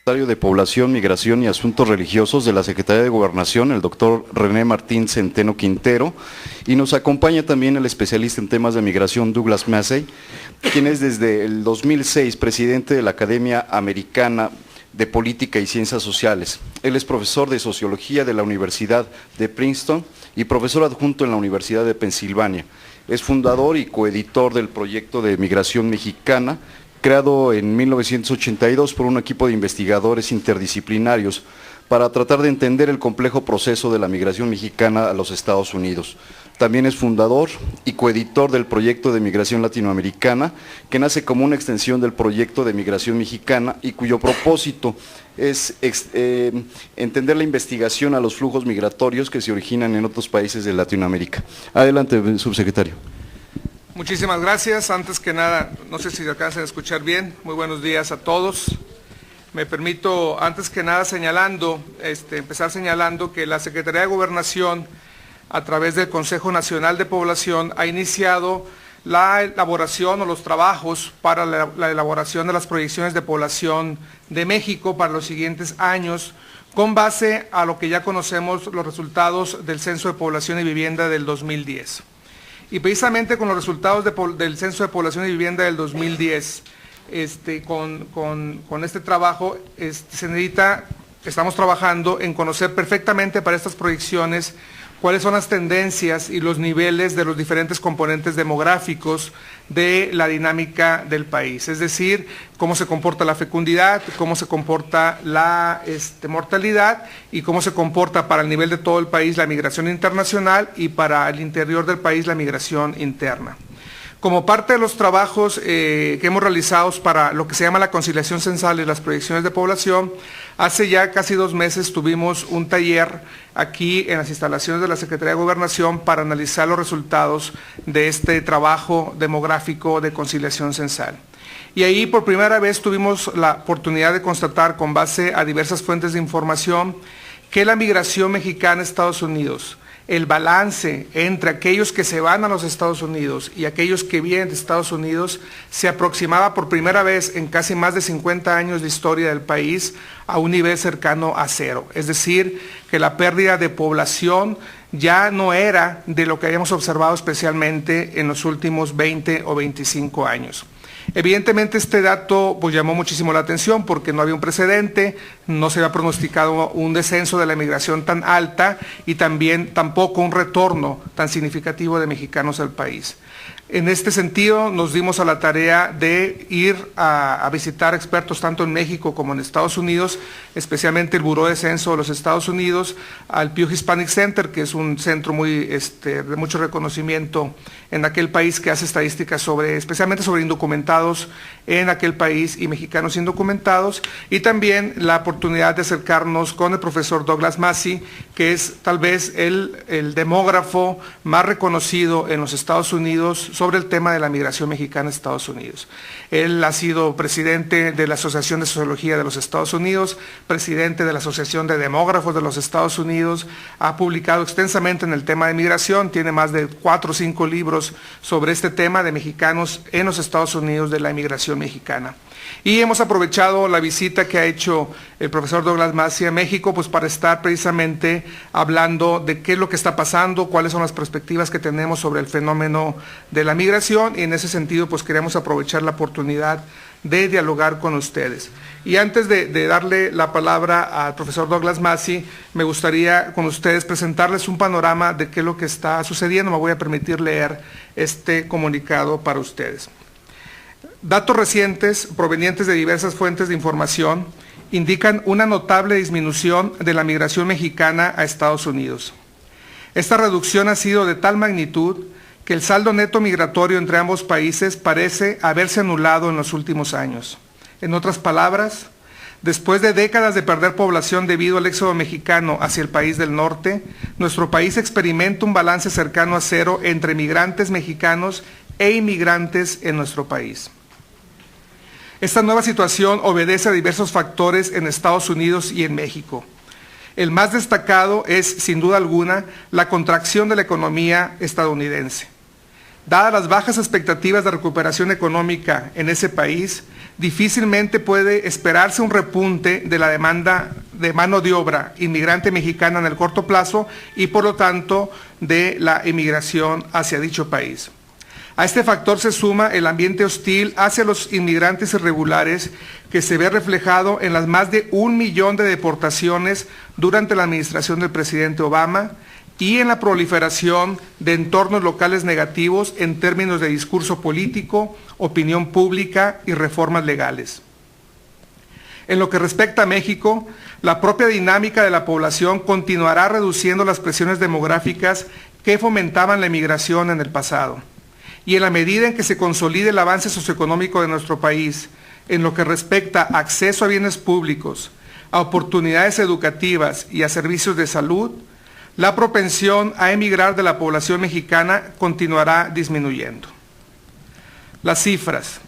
Secretario de Población, Migración y Asuntos Religiosos de la Secretaría de Gobernación, el doctor René Martín Centeno Quintero, y nos acompaña también el especialista en temas de migración Douglas Massey, quien es desde el 2006 presidente de la Academia Americana de Política y Ciencias Sociales. Él es profesor de Sociología de la Universidad de Princeton y profesor adjunto en la Universidad de Pensilvania. Es fundador y coeditor del proyecto de migración mexicana, creado en 1982 por un equipo de investigadores interdisciplinarios para tratar de entender el complejo proceso de la migración mexicana a los Estados Unidos. También es fundador y coeditor del proyecto de migración latinoamericana, que nace como una extensión del proyecto de migración mexicana y cuyo propósito es entender la investigación a los flujos migratorios que se originan en otros países de Latinoamérica. Adelante, subsecretario. Muchísimas gracias. Antes que nada, no sé si alcanzan a escuchar bien. Muy buenos días a todos. Me permito, antes que nada, empezar señalando que la Secretaría de Gobernación, a través del Consejo Nacional de Población, ha iniciado la elaboración o los trabajos para la elaboración de las proyecciones de población de México para los siguientes años, con base a lo que ya conocemos los resultados del Censo de Población y Vivienda del 2010. Y precisamente con los resultados del Censo de Población y Vivienda del 2010, con este trabajo, estamos trabajando en conocer perfectamente para estas proyecciones cuáles son las tendencias y los niveles de los diferentes componentes demográficos de la dinámica del país, es decir, cómo se comporta la fecundidad, cómo se comporta la mortalidad y cómo se comporta para el nivel de todo el país la migración internacional y para el interior del país la migración interna. Como parte de los trabajos que hemos realizado para lo que se llama la conciliación censal y las proyecciones de población, hace ya casi 2 meses tuvimos un taller aquí en las instalaciones de la Secretaría de Gobernación para analizar los resultados de este trabajo demográfico de conciliación censal. Y ahí por primera vez tuvimos la oportunidad de constatar, con base a diversas fuentes de información, que la migración mexicana a Estados Unidos, el balance entre aquellos que se van a los Estados Unidos y aquellos que vienen de Estados Unidos se aproximaba por primera vez en casi más de 50 años de historia del país a un nivel cercano a 0. Es decir, que la pérdida de población ya no era de lo que habíamos observado especialmente en los últimos 20 o 25 años. Evidentemente este dato llamó muchísimo la atención porque no había un precedente, no se había pronosticado un descenso de la migración tan alta y tampoco un retorno tan significativo de mexicanos al país. En este sentido, nos dimos a la tarea de ir a visitar expertos tanto en México como en Estados Unidos, especialmente el Buró de Censo de los Estados Unidos, al Pew Hispanic Center, que es un centro de mucho reconocimiento en aquel país que hace estadísticas especialmente sobre indocumentados en aquel país y mexicanos indocumentados, y también la oportunidad de acercarnos con el profesor Douglas Massey, que es tal vez el demógrafo más reconocido en los Estados Unidos sobre el tema de la migración mexicana a Estados Unidos. Él ha sido presidente de la Asociación de Sociología de los Estados Unidos, presidente de la Asociación de Demógrafos de los Estados Unidos, ha publicado extensamente en el tema de migración, tiene más de 4 o 5 libros sobre este tema de mexicanos en los Estados Unidos, de la inmigración mexicana. Y hemos aprovechado la visita que ha hecho el profesor Douglas Massey a México para estar precisamente hablando de qué es lo que está pasando, cuáles son las perspectivas que tenemos sobre el fenómeno de la migración, y en ese sentido queremos aprovechar la oportunidad de dialogar con ustedes. Y antes de darle la palabra al profesor Douglas Massey, me gustaría con ustedes presentarles un panorama de qué es lo que está sucediendo. Me voy a permitir leer este comunicado para ustedes. Datos recientes provenientes de diversas fuentes de información indican una notable disminución de la migración mexicana a Estados Unidos. Esta reducción ha sido de tal magnitud que el saldo neto migratorio entre ambos países parece haberse anulado en los últimos años. En otras palabras, después de décadas de perder población debido al éxodo mexicano hacia el país del norte, nuestro país experimenta un balance cercano a 0 entre migrantes mexicanos e inmigrantes en nuestro país. Esta nueva situación obedece a diversos factores en Estados Unidos y en México. El más destacado es, sin duda alguna, la contracción de la economía estadounidense. Dadas las bajas expectativas de recuperación económica en ese país, difícilmente puede esperarse un repunte de la demanda de mano de obra inmigrante mexicana en el corto plazo y por lo tanto de la emigración hacia dicho país. A este factor se suma el ambiente hostil hacia los inmigrantes irregulares que se ve reflejado en las más de 1 millón de deportaciones durante la administración del presidente Obama y en la proliferación de entornos locales negativos en términos de discurso político, opinión pública y reformas legales. En lo que respecta a México, la propia dinámica de la población continuará reduciendo las presiones demográficas que fomentaban la emigración en el pasado. Y en la medida en que se consolide el avance socioeconómico de nuestro país, en lo que respecta a acceso a bienes públicos, a oportunidades educativas y a servicios de salud, la propensión a emigrar de la población mexicana continuará disminuyendo. Las cifras.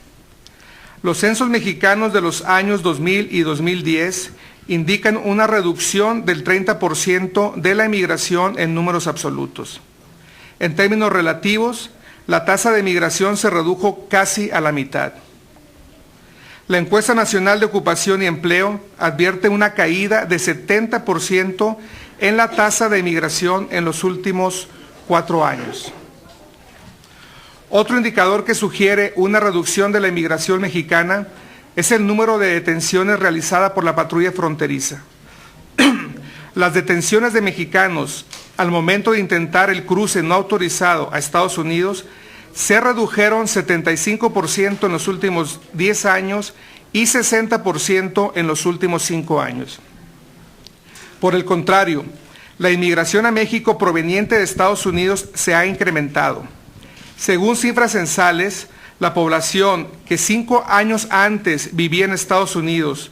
Los censos mexicanos de los años 2000 y 2010 indican una reducción del 30% de la emigración en números absolutos. En términos relativos, la tasa de migración se redujo casi a la mitad. La Encuesta Nacional de Ocupación y Empleo advierte una caída de 70% en la tasa de migración en los últimos 4 años. Otro indicador que sugiere una reducción de la inmigración mexicana es el número de detenciones realizada por la patrulla fronteriza. Las detenciones de mexicanos al momento de intentar el cruce no autorizado a Estados Unidos se redujeron 75% en los últimos 10 años y 60% en los últimos 5 años. Por el contrario, la inmigración a México proveniente de Estados Unidos se ha incrementado. Según cifras censales, la población que 5 años antes vivía en Estados Unidos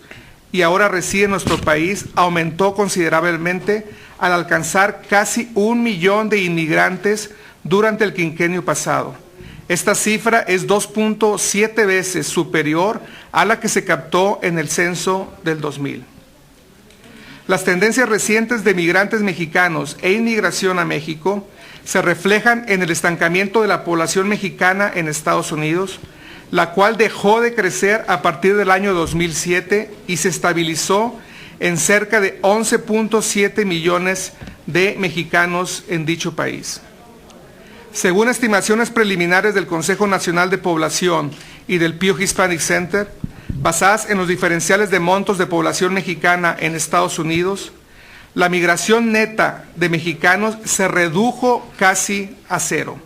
y ahora reside en nuestro país aumentó considerablemente al alcanzar casi 1 millón de inmigrantes durante el quinquenio pasado. Esta cifra es 2.7 veces superior a la que se captó en el censo del 2000. Las tendencias recientes de migrantes mexicanos e inmigración a México se reflejan en el estancamiento de la población mexicana en Estados Unidos, la cual dejó de crecer a partir del año 2007 y se estabilizó en cerca de 11.7 millones de mexicanos en dicho país. Según estimaciones preliminares del Consejo Nacional de Población y del Pew Hispanic Center, basadas en los diferenciales de montos de población mexicana en Estados Unidos, la migración neta de mexicanos se redujo casi a cero.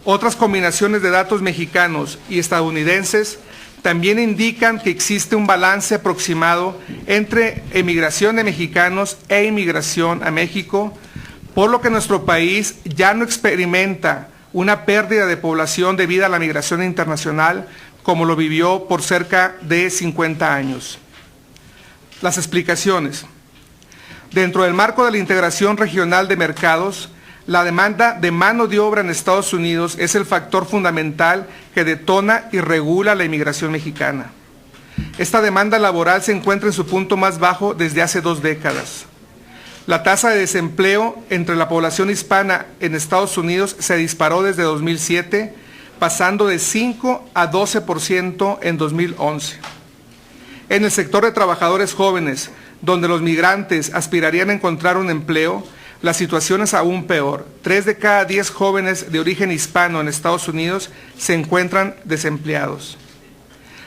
Otras combinaciones de datos mexicanos y estadounidenses también indican que existe un balance aproximado entre emigración de mexicanos e inmigración a México, por lo que nuestro país ya no experimenta una pérdida de población debido a la migración internacional como lo vivió por cerca de 50 años. Las explicaciones. Dentro del marco de la integración regional de mercados, la demanda de mano de obra en Estados Unidos es el factor fundamental que detona y regula la inmigración mexicana. Esta demanda laboral se encuentra en su punto más bajo desde hace 2 décadas. La tasa de desempleo entre la población hispana en Estados Unidos se disparó desde 2007, pasando de 5 a 12% en 2011. En el sector de trabajadores jóvenes, donde los migrantes aspirarían a encontrar un empleo, la situación es aún peor. 3 de cada 10 jóvenes de origen hispano en Estados Unidos se encuentran desempleados.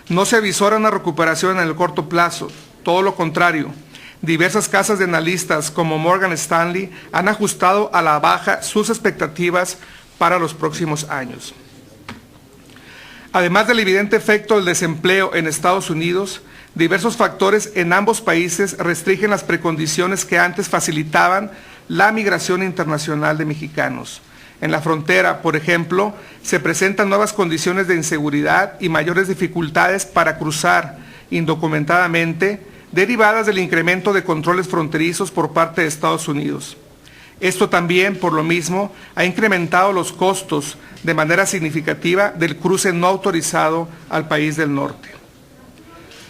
No se avisora una recuperación en el corto plazo, todo lo contrario. Diversas casas de analistas como Morgan Stanley han ajustado a la baja sus expectativas para los próximos años. Además del evidente efecto del desempleo en Estados Unidos, diversos factores en ambos países restringen las precondiciones que antes facilitaban la migración internacional de mexicanos. En la frontera, por ejemplo, se presentan nuevas condiciones de inseguridad y mayores dificultades para cruzar indocumentadamente, derivadas del incremento de controles fronterizos por parte de Estados Unidos. Esto también, por lo mismo, ha incrementado los costos de manera significativa del cruce no autorizado al país del norte.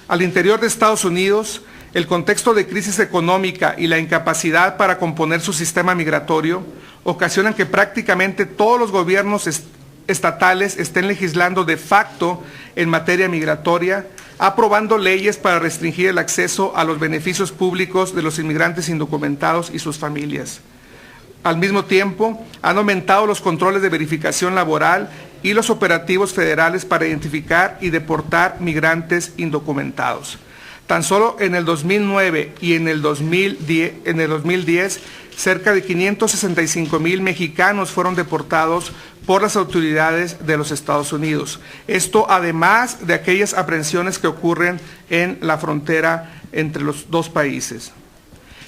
Al interior de Estados Unidos, el contexto de crisis económica y la incapacidad para componer su sistema migratorio ocasionan que prácticamente todos los gobiernos estatales estén legislando de facto en materia migratoria, aprobando leyes para restringir el acceso a los beneficios públicos de los inmigrantes indocumentados y sus familias. Al mismo tiempo, han aumentado los controles de verificación laboral y los operativos federales para identificar y deportar migrantes indocumentados. Tan solo en el 2009 y en el 2010, cerca de 565,000 mexicanos fueron deportados por las autoridades de los Estados Unidos. Esto además de aquellas aprehensiones que ocurren en la frontera entre los dos países.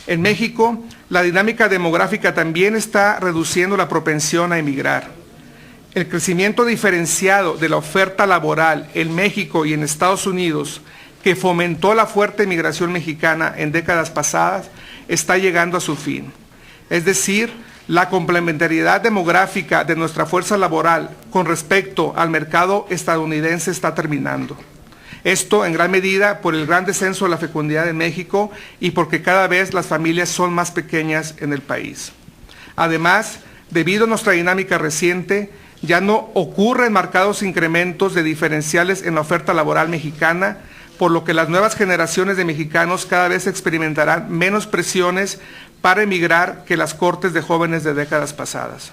En México, la dinámica demográfica también está reduciendo la propensión a emigrar. El crecimiento diferenciado de la oferta laboral en México y en Estados Unidos, que fomentó la fuerte migración mexicana en décadas pasadas, está llegando a su fin. Es decir, la complementariedad demográfica de nuestra fuerza laboral con respecto al mercado estadounidense está terminando. Esto en gran medida por el gran descenso de la fecundidad en México y porque cada vez las familias son más pequeñas en el país. Además, debido a nuestra dinámica reciente, ya no ocurren marcados incrementos de diferenciales en la oferta laboral mexicana, por lo que las nuevas generaciones de mexicanos cada vez experimentarán menos presiones para emigrar que las cortes de jóvenes de décadas pasadas.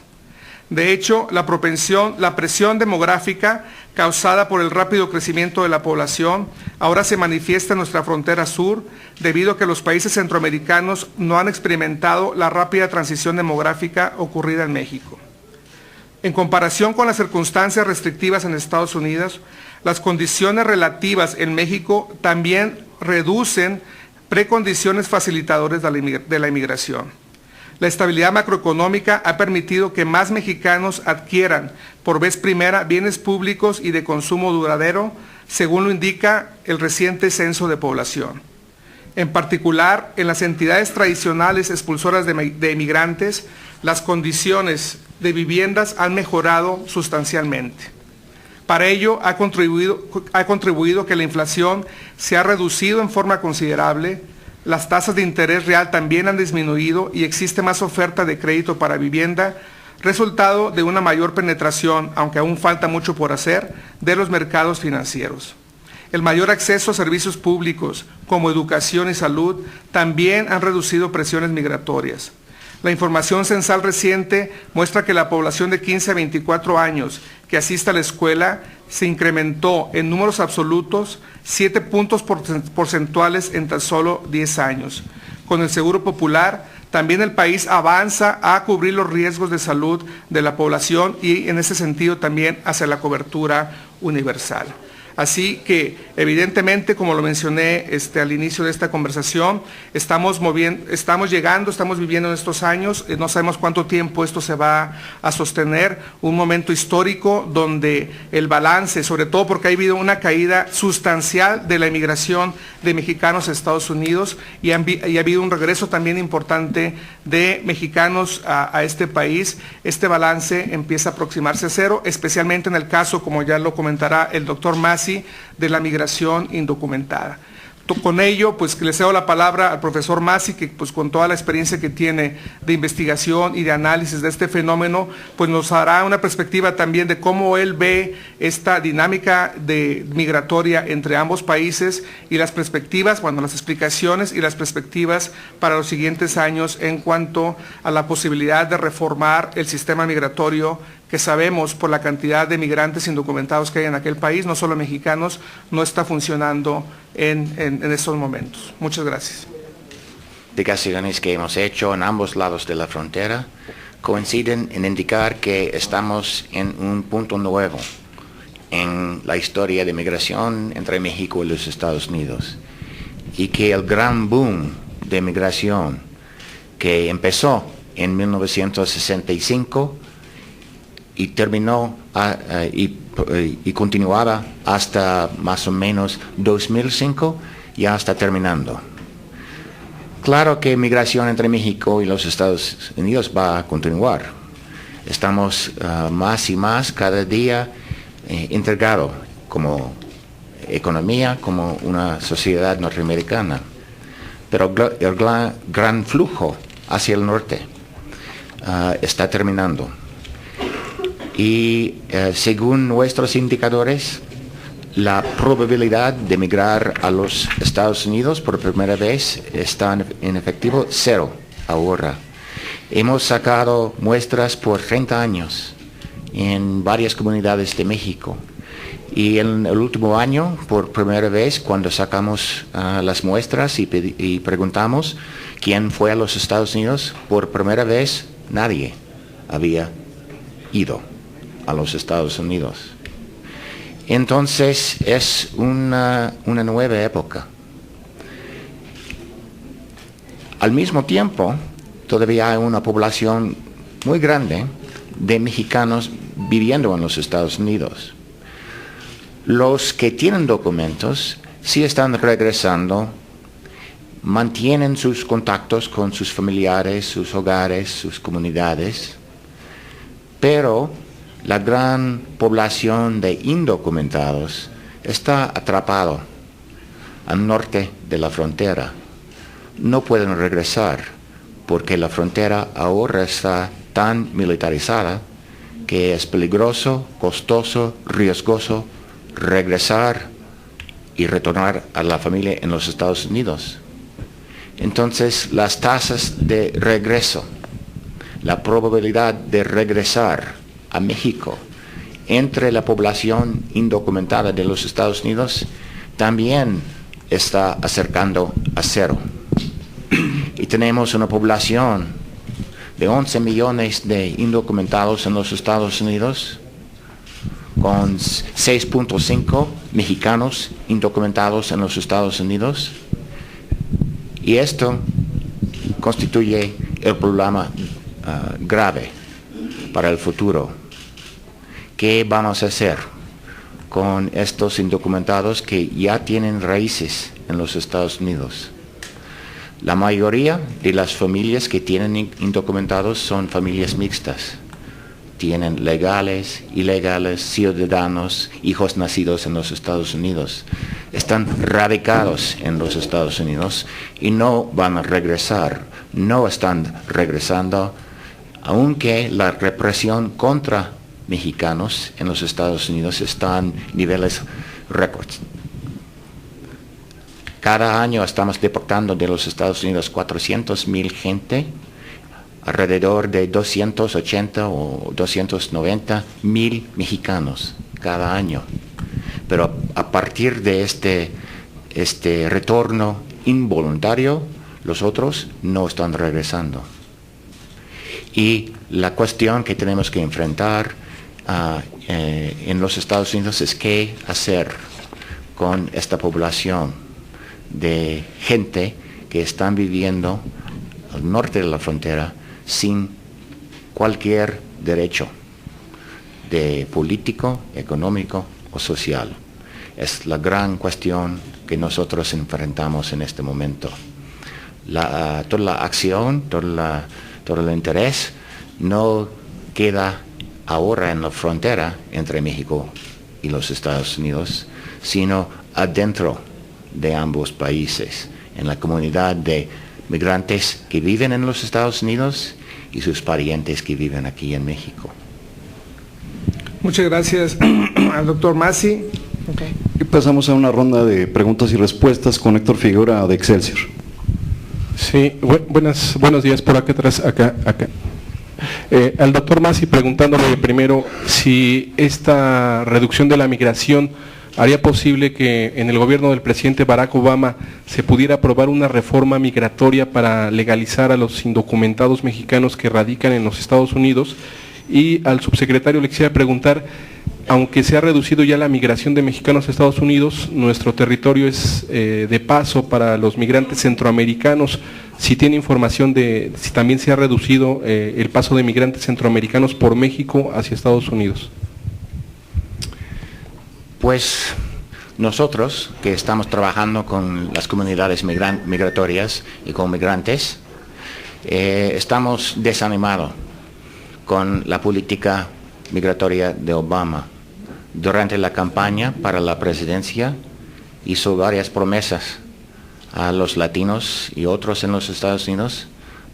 De hecho, la presión demográfica causada por el rápido crecimiento de la población ahora se manifiesta en nuestra frontera sur, debido a que los países centroamericanos no han experimentado la rápida transición demográfica ocurrida en México. En comparación con las circunstancias restrictivas en Estados Unidos, las condiciones relativas en México también reducen precondiciones facilitadoras de la inmigración. La estabilidad macroeconómica ha permitido que más mexicanos adquieran por vez primera bienes públicos y de consumo duradero, según lo indica el reciente censo de población. En particular, en las entidades tradicionales expulsoras de emigrantes, las condiciones de viviendas han mejorado sustancialmente. Para ello ha contribuido que la inflación se ha reducido en forma considerable, las tasas de interés real también han disminuido y existe más oferta de crédito para vivienda, resultado de una mayor penetración, aunque aún falta mucho por hacer, de los mercados financieros. El mayor acceso a servicios públicos como educación y salud también han reducido presiones migratorias. La información censal reciente muestra que la población de 15 a 24 años que asiste a la escuela se incrementó en números absolutos 7 puntos porcentuales en tan solo 10 años. Con el Seguro Popular, también el país avanza a cubrir los riesgos de salud de la población y en ese sentido también hacia la cobertura universal. Así que, evidentemente, como lo mencioné al inicio de esta conversación, estamos viviendo en estos años, no sabemos cuánto tiempo esto se va a sostener, un momento histórico donde el balance, sobre todo porque ha habido una caída sustancial de la inmigración de mexicanos a Estados Unidos y ha habido un regreso también importante de mexicanos a este país, este balance empieza a aproximarse a cero, especialmente en el caso, como ya lo comentará el doctor Masi, de la migración indocumentada. Con ello, pues le cedo la palabra al profesor Masi, que pues con toda la experiencia que tiene de investigación y de análisis de este fenómeno, pues nos dará una perspectiva también de cómo él ve esta dinámica migratoria entre ambos países y las perspectivas, las explicaciones y las perspectivas para los siguientes años en cuanto a la posibilidad de reformar el sistema migratorio que sabemos por la cantidad de migrantes indocumentados que hay en aquel país, no solo mexicanos, no está funcionando en estos momentos. Muchas gracias. Investigaciones que hemos hecho en ambos lados de la frontera coinciden en indicar que estamos en un punto nuevo en la historia de migración entre México y los Estados Unidos y que el gran boom de migración que empezó en 1965 y terminó y continuaba hasta más o menos 2005, ya está terminando. Claro que migración entre México y los Estados Unidos va a continuar. Estamos más y más cada día integrados como economía, como una sociedad norteamericana. Pero el gran flujo hacia el norte está terminando. Y según nuestros indicadores, La probabilidad de emigrar a los Estados Unidos por primera vez está en efectivo 0 ahora. Hemos sacado muestras por 30 años en varias comunidades de México. Y en el último año, por primera vez, cuando sacamos las muestras y preguntamos quién fue a los Estados Unidos, por primera vez nadie había ido a los Estados Unidos. Entonces es una nueva época. Al mismo tiempo, todavía hay una población muy grande de mexicanos viviendo en los Estados Unidos. Los que tienen documentos sí están regresando, mantienen sus contactos con sus familiares, sus hogares, sus comunidades, pero la gran población de indocumentados está atrapado al norte de la frontera. No pueden regresar porque la frontera ahora está tan militarizada que es peligroso, costoso, riesgoso regresar y retornar a la familia en los Estados Unidos. Entonces, las tasas de regreso, la probabilidad de regresar a México entre la población indocumentada de los Estados Unidos también está acercando a 0. Y tenemos una población de 11 millones de indocumentados en los Estados Unidos, con 6.5 mexicanos indocumentados en los Estados Unidos. Y esto constituye el problema grave para el futuro. ¿Qué vamos a hacer con estos indocumentados que ya tienen raíces en los Estados Unidos? La mayoría de las familias que tienen indocumentados son familias mixtas. Tienen legales, ilegales, ciudadanos, hijos nacidos en los Estados Unidos. Están radicados en los Estados Unidos y no van a regresar. No están regresando, aunque la represión contra mexicanos en los Estados Unidos está en niveles récords. Cada año estamos deportando de los Estados Unidos 400,000 gente, alrededor de 280 o 290,000 mexicanos cada año. Pero a partir de este retorno involuntario, los otros no están regresando. Y la cuestión que tenemos que enfrentar en los Estados Unidos es qué hacer con esta población de gente que están viviendo al norte de la frontera sin cualquier derecho de político, económico o social. Es la gran cuestión que nosotros enfrentamos en este momento. Toda la acción, todo el interés no queda ahora en la frontera entre México y los Estados Unidos, sino adentro de ambos países, en la comunidad de migrantes que viven en los Estados Unidos y sus parientes que viven aquí en México. Muchas gracias al doctor Massi. Okay. Y pasamos a una ronda de preguntas y respuestas con Héctor Figueroa de Excelsior. Sí, buenos días por acá atrás, acá. Al doctor Massi preguntándole primero si esta reducción de la migración haría posible que en el gobierno del presidente Barack Obama se pudiera aprobar una reforma migratoria para legalizar a los indocumentados mexicanos que radican en los Estados Unidos. Y al subsecretario le quisiera preguntar, aunque se ha reducido ya la migración de mexicanos a Estados Unidos, nuestro territorio es de paso para los migrantes centroamericanos. Si tiene información de si también se ha reducido el paso de migrantes centroamericanos por México hacia Estados Unidos. Pues nosotros, que estamos trabajando con las comunidades migratorias y con migrantes, estamos desanimados con la política migratoria de Obama. Durante la campaña para la presidencia hizo varias promesas a los latinos y otros en los Estados Unidos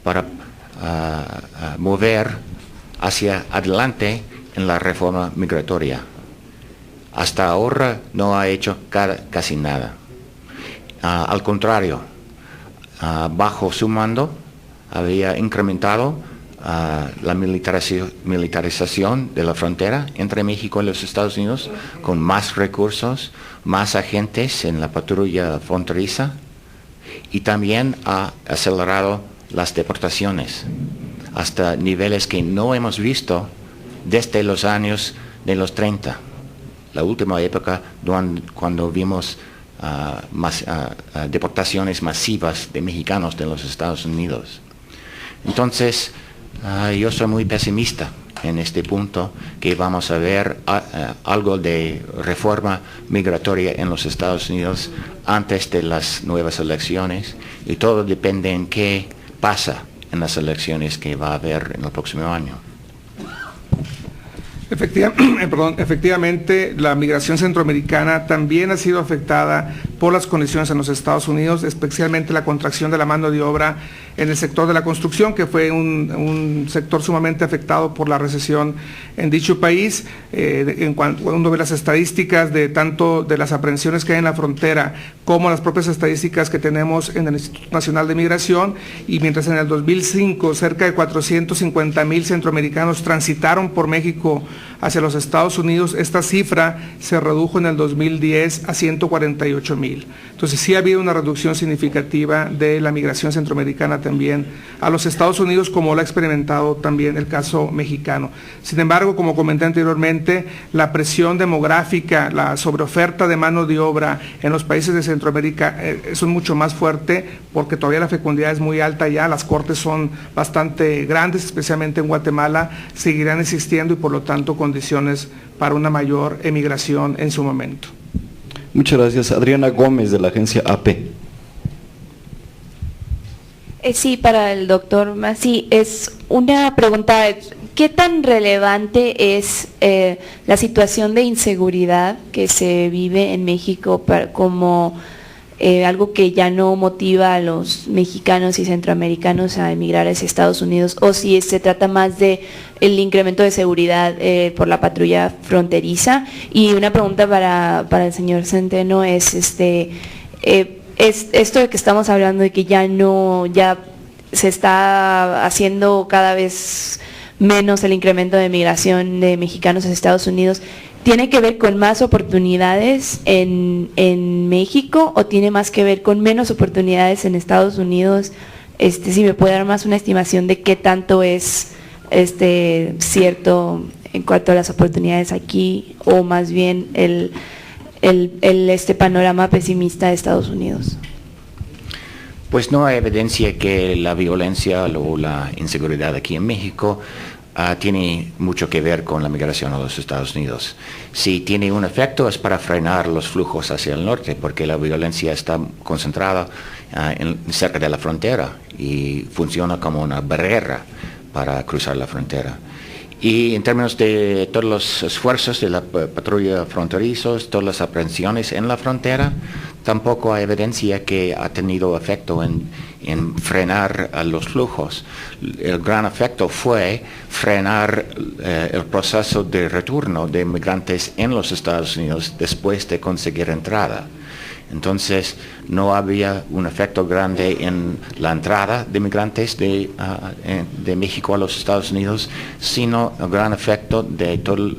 para mover hacia adelante en la reforma migratoria. hasta ahora no ha hecho casi nada. Al contrario, bajo su mando había incrementado la militarización de la frontera entre México y los Estados Unidos, con más recursos, más agentes en la patrulla fronteriza, y también ha acelerado las deportaciones hasta niveles que no hemos visto desde los años de los 30, la última época cuando vimos deportaciones masivas de mexicanos de los Estados Unidos. Entonces, yo soy muy pesimista en este punto, que vamos a ver algo de reforma migratoria en los Estados Unidos antes de las nuevas elecciones, y todo depende en qué pasa en las elecciones que va a haber en el próximo año. Efectivamente, la migración centroamericana también ha sido afectada por las condiciones en los Estados Unidos, especialmente la contracción de la mano de obra en el sector de la construcción, que fue un sector sumamente afectado por la recesión en dicho país. Cuando uno ve las estadísticas de tanto de las aprehensiones que hay en la frontera como las propias estadísticas que tenemos en el Instituto Nacional de Migración, y mientras en el 2005 cerca de 450,000 centroamericanos transitaron por México hacia los Estados Unidos, esta cifra se redujo en el 2010 a 148,000. Entonces sí ha habido una reducción significativa de la migración centroamericana también a los Estados Unidos, como lo ha experimentado también el caso mexicano. Sin embargo, como comenté anteriormente, la presión demográfica, la sobreoferta de mano de obra en los países de Centroamérica es mucho más fuerte, porque todavía la fecundidad es muy alta ya, las cortes son bastante grandes, especialmente en Guatemala, seguirán existiendo y por lo tanto condiciones para una mayor emigración en su momento. Muchas gracias. Adriana Gómez, de la agencia AP. Sí, para el doctor Massey, es una pregunta: ¿qué tan relevante es la situación de inseguridad que se vive en México como algo que ya no motiva a los mexicanos y centroamericanos a emigrar hacia Estados Unidos, o si se trata más de el incremento de seguridad por la patrulla fronteriza? Y una pregunta para el señor Centeno es esto de que estamos hablando de que ya se está haciendo cada vez menos el incremento de migración de mexicanos a Estados Unidos, ¿tiene que ver con más oportunidades en México o tiene más que ver con menos oportunidades en Estados Unidos? Si me puede dar más una estimación de qué tanto es cierto en cuanto a las oportunidades aquí, o más bien el panorama pesimista de Estados Unidos. Pues no hay evidencia que la violencia o la inseguridad aquí en México tiene mucho que ver con la migración a los Estados Unidos. Si tiene un efecto es para frenar los flujos hacia el norte, porque la violencia está concentrada cerca de la frontera y funciona como una barrera para cruzar la frontera. Y en términos de todos los esfuerzos de la patrulla fronterizos, todas las aprehensiones en la frontera, tampoco hay evidencia que ha tenido efecto en frenar los flujos. El gran efecto fue frenar el proceso de retorno de migrantes en los Estados Unidos después de conseguir entrada. Entonces, no había un efecto grande en la entrada de migrantes de México a los Estados Unidos, sino el gran efecto de todas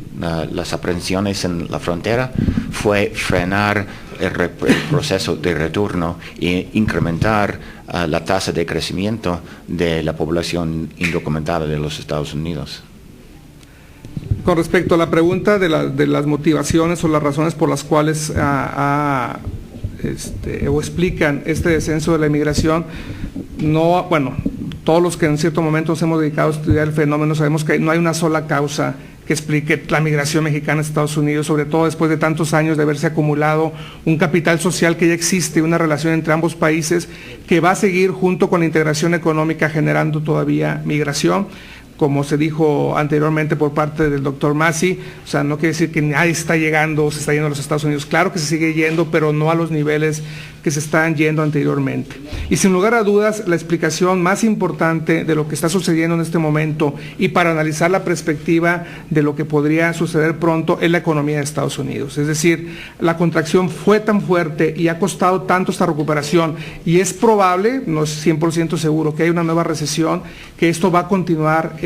las aprehensiones en la frontera fue frenar el proceso de retorno e incrementar la tasa de crecimiento de la población indocumentada de los Estados Unidos. Con respecto a la pregunta de las motivaciones o las razones por las cuales o explican este descenso de la inmigración, todos los que en cierto momento nos hemos dedicado a estudiar el fenómeno sabemos que no hay una sola causa que explique la migración mexicana a Estados Unidos, sobre todo después de tantos años de haberse acumulado un capital social que ya existe, una relación entre ambos países que va a seguir junto con la integración económica generando todavía migración. Como se dijo anteriormente por parte del doctor Massey, o sea, no quiere decir que nadie está llegando o se está yendo a los Estados Unidos. Claro que se sigue yendo, pero no a los niveles que se estaban yendo anteriormente. Y sin lugar a dudas, la explicación más importante de lo que está sucediendo en este momento y para analizar la perspectiva de lo que podría suceder pronto es la economía de Estados Unidos. Es decir, la contracción fue tan fuerte y ha costado tanto esta recuperación y es probable, no es 100% seguro, que hay una nueva recesión, que esto va a continuar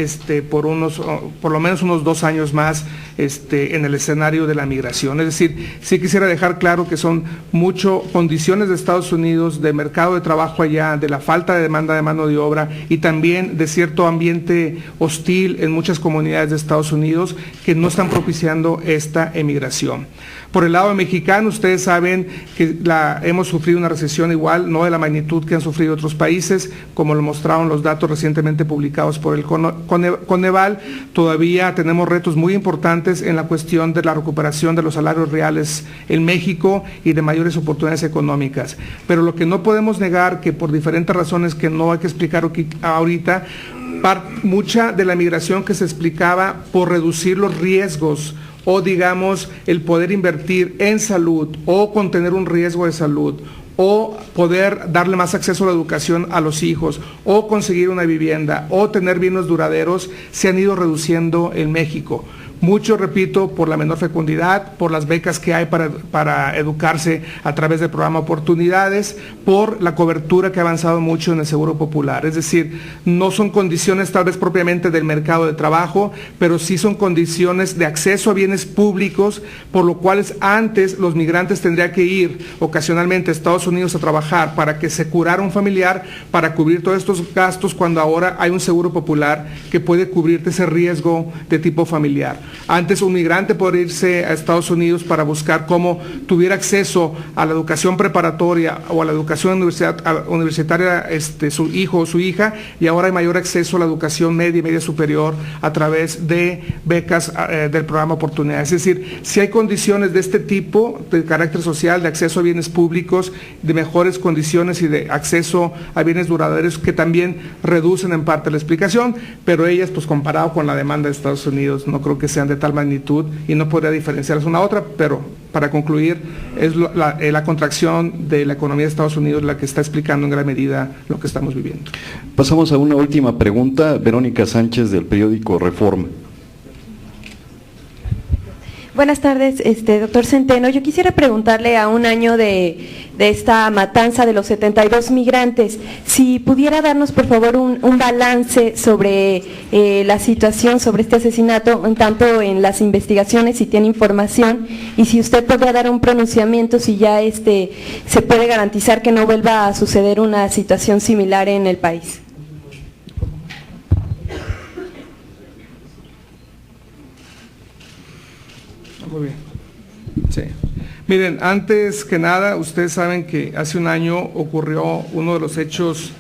por lo menos unos 2 años más en el escenario de la migración. Es decir, sí quisiera dejar claro que son mucho condiciones de Estados Unidos, de mercado de trabajo allá, de la falta de demanda de mano de obra y también de cierto ambiente hostil en muchas comunidades de Estados Unidos que no están propiciando esta emigración. Por el lado mexicano, ustedes saben que hemos sufrido una recesión igual, no de la magnitud que han sufrido otros países, como lo mostraron los datos recientemente publicados por el Coneval. Todavía tenemos retos muy importantes en la cuestión de la recuperación de los salarios reales en México y de mayores oportunidades económicas. Pero lo que no podemos negar, que por diferentes razones que no hay que explicar ahorita, mucha de la migración que se explicaba por reducir los riesgos o digamos el poder invertir en salud o contener un riesgo de salud o poder darle más acceso a la educación a los hijos o conseguir una vivienda o tener bienes duraderos se han ido reduciendo en México. Mucho, repito, por la menor fecundidad, por las becas que hay para educarse a través del programa Oportunidades, por la cobertura que ha avanzado mucho en el Seguro Popular. Es decir, no son condiciones tal vez propiamente del mercado de trabajo, pero sí son condiciones de acceso a bienes públicos, por lo cual antes los migrantes tendrían que ir ocasionalmente a Estados Unidos a trabajar para que se curara un familiar, para cubrir todos estos gastos, cuando ahora hay un Seguro Popular que puede cubrirte ese riesgo de tipo familiar. Antes un migrante podría irse a Estados Unidos para buscar cómo tuviera acceso a la educación preparatoria o a la educación universitaria su hijo o su hija, y ahora hay mayor acceso a la educación media y media superior a través de becas del programa Oportunidades. Es decir, si hay condiciones de este tipo, de carácter social, de acceso a bienes públicos, de mejores condiciones y de acceso a bienes duraderos que también reducen en parte la explicación, pero ellas, pues comparado con la demanda de Estados Unidos, no creo que sean de tal magnitud y no podría diferenciarlas una a otra, pero para concluir, es la contracción de la economía de Estados Unidos la que está explicando en gran medida lo que estamos viviendo. Pasamos a una última pregunta, Verónica Sánchez del periódico Reforma. Buenas tardes, doctor Centeno. Yo quisiera preguntarle a un año de esta matanza de los 72 migrantes, si pudiera darnos por favor un balance sobre la situación, sobre este asesinato, tanto en las investigaciones, si tiene información, y si usted podría dar un pronunciamiento, si ya se puede garantizar que no vuelva a suceder una situación similar en el país. Muy bien. Sí. Miren, antes que nada, ustedes saben que hace un año ocurrió uno de los hechos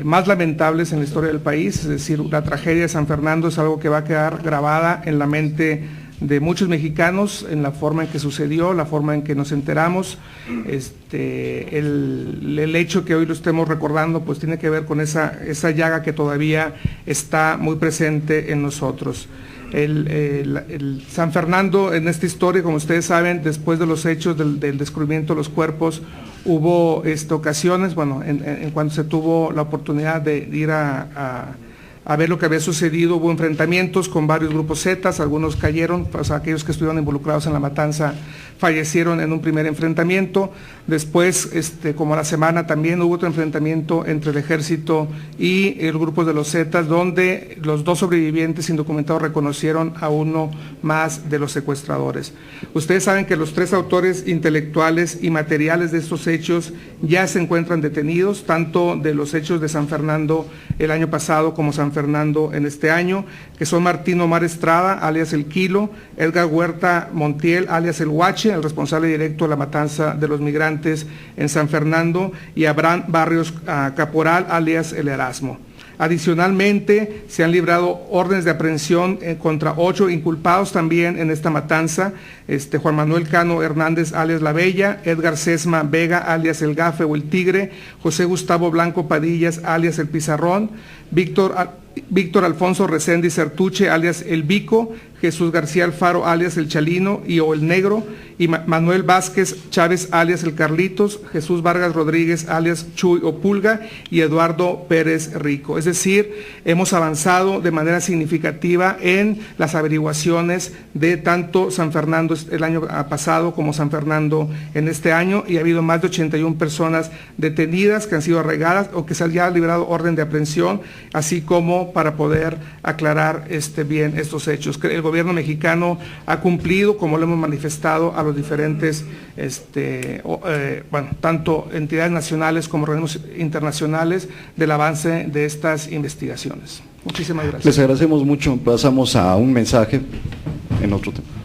más lamentables en la historia del país, es decir, la tragedia de San Fernando es algo que va a quedar grabada en la mente de muchos mexicanos, en la forma en que sucedió, la forma en que nos enteramos. El hecho que hoy lo estemos recordando pues tiene que ver con esa llaga que todavía está muy presente en nosotros. El San Fernando, en esta historia, como ustedes saben, después de los hechos del descubrimiento de los cuerpos, hubo ocasiones, bueno, en cuando se tuvo la oportunidad de ir a ver lo que había sucedido, hubo enfrentamientos con varios grupos zetas, algunos cayeron, pues aquellos que estuvieron involucrados en la matanza fallecieron en un primer enfrentamiento. Después, como a la semana también hubo otro enfrentamiento entre el ejército y el grupo de los zetas, donde los 2 sobrevivientes indocumentados reconocieron a uno más de los secuestradores. Ustedes saben que los 3 autores intelectuales y materiales de estos hechos ya se encuentran detenidos, tanto de los hechos de San Fernando el año pasado como San Fernando en este año, que son Martín Omar Estrada, alias El Kilo, Edgar Huerta Montiel, alias El Huache, el responsable directo de la matanza de los migrantes en San Fernando, y Abraham Barrios Caporal, alias El Erasmo. Adicionalmente, se han librado órdenes de aprehensión contra 8 inculpados también en esta matanza, Juan Manuel Cano Hernández, alias La Bella, Edgar Sesma Vega, alias El Gafe o El Tigre, José Gustavo Blanco Padillas, alias El Pizarrón, Víctor Alfonso Reséndiz Sertuche, alias El Bico, Jesús García Alfaro, alias El Chalino o El Negro, y Manuel Vázquez Chávez, alias El Carlitos, Jesús Vargas Rodríguez, alias Chuy o Pulga, y Eduardo Pérez Rico. Es decir, hemos avanzado de manera significativa en las averiguaciones de tanto San Fernando el año pasado como San Fernando en este año, y ha habido más de 81 personas detenidas que han sido arraigadas o que se ha liberado orden de aprehensión, así como para poder aclarar bien estos hechos. El gobierno mexicano ha cumplido, como lo hemos manifestado a los diferentes, tanto entidades nacionales como organismos internacionales, del avance de estas investigaciones. Muchísimas gracias. Les agradecemos mucho. Pasamos a un mensaje en otro tema.